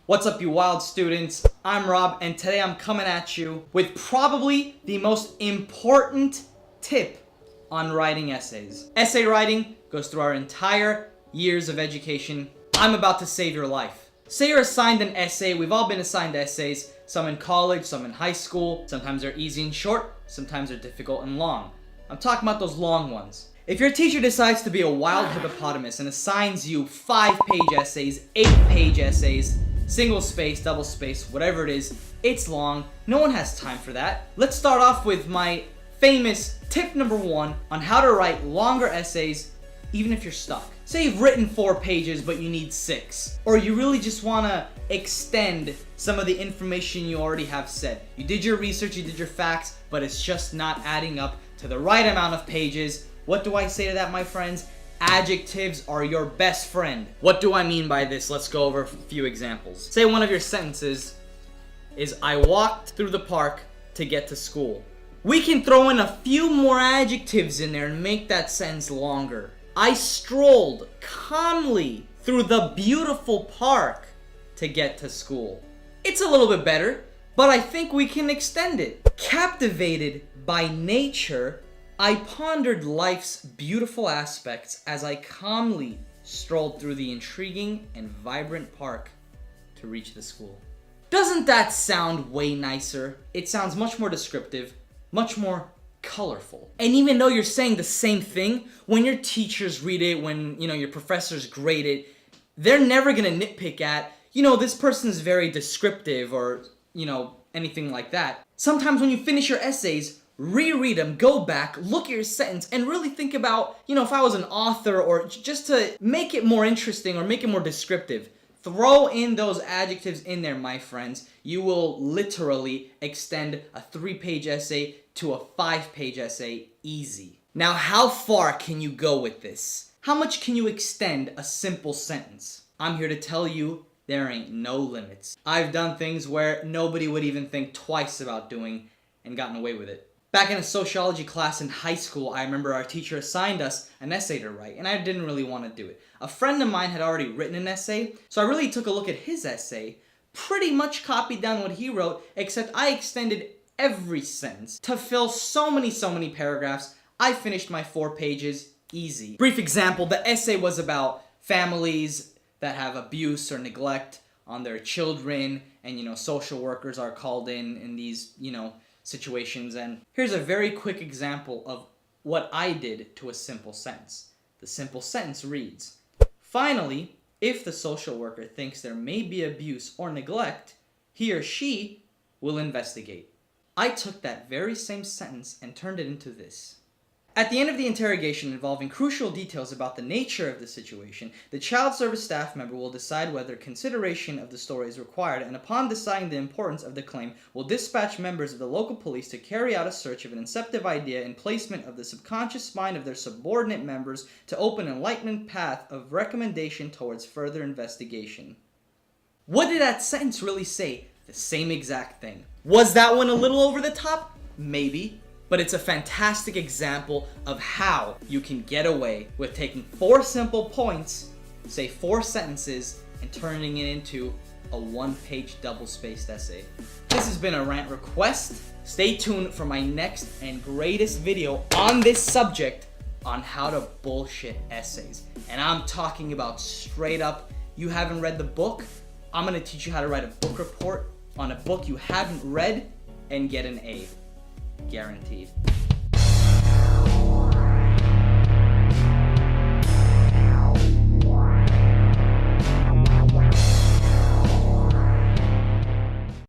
What's up, you wild students? I'm Rob, and today I'm coming at you with probably the most important tip on writing essays. Essay writing goes through our entire years of education. I'm about to save your life. Say you're assigned an essay. We've all been assigned essays, some in college, some in high school. Sometimes they're easy and short, sometimes they're difficult and long. I'm talking about those long ones. If your teacher decides to be a wild hippopotamus and assigns you 5-page essays, 8-page essays, single space, double space, whatever it is, it's long. No one has time for that. Let's start off with my famous tip number 1 on how to write longer essays even if you're stuck. Say you've written 4 pages but you need 6. Or you really just want to extend some of the information you already have said. You did your research, you did your facts, but it's just not adding up to the right amount of pages. What do I say to that, my friends? Adjectives are your best friend. What do I mean by this? Let's go over a few examples. Say one of your sentences is, I walked through the park to get to school. We can throw in a few more adjectives in there and make that sentence longer. I strolled calmly through the beautiful park to get to school. It's a little bit better, but I think we can extend it. Captivated by nature, I pondered life's beautiful aspects as I calmly strolled through the intriguing and vibrant park to reach the school. Doesn't that sound way nicer? It sounds much more descriptive, much more colorful. And even though you're saying the same thing, when your teachers read it, when your professors grade it, they're never gonna nitpick at, this person's very descriptive or, anything like that. Sometimes when you finish your essays, reread them, go back, look at your sentence, and really think about, if I was an author, or just to make it more interesting or make it more descriptive. Throw in those adjectives in there, my friends. You will literally extend a 3-page essay to a 5-page essay easy. Now, how far can you go with this? How much can you extend a simple sentence? I'm here to tell you there ain't no limits. I've done things where nobody would even think twice about doing and gotten away with it. Back in a sociology class in high school, I remember our teacher assigned us an essay to write, and I didn't really want to do it. A friend of mine had already written an essay, so I really took a look at his essay, pretty much copied down what he wrote, except I extended every sentence to fill so many paragraphs. I finished my 4 pages easy. Brief example, the essay was about families that have abuse or neglect on their children, and social workers are called in these, situations. And here's a very quick example of what I did to a simple sentence. The simple sentence reads, finally, if the social worker thinks there may be abuse or neglect, he or she will investigate. I took that very same sentence and turned it into this. At the end of the interrogation involving crucial details about the nature of the situation, the child service staff member will decide whether consideration of the story is required, and upon deciding the importance of the claim, will dispatch members of the local police to carry out a search of an inceptive idea and placement of the subconscious mind of their subordinate members to open an enlightenment path of recommendation towards further investigation. What did that sentence really say? The same exact thing. Was that one a little over the top? Maybe. But it's a fantastic example of how you can get away with taking 4 simple points, say 4 sentences, and turning it into a 1-page double-spaced essay. This has been a rant request. Stay tuned for my next and greatest video on this subject on how to bullshit essays. And I'm talking about straight up, you haven't read the book, I'm gonna teach you how to write a book report on a book you haven't read and get an A. Guaranteed.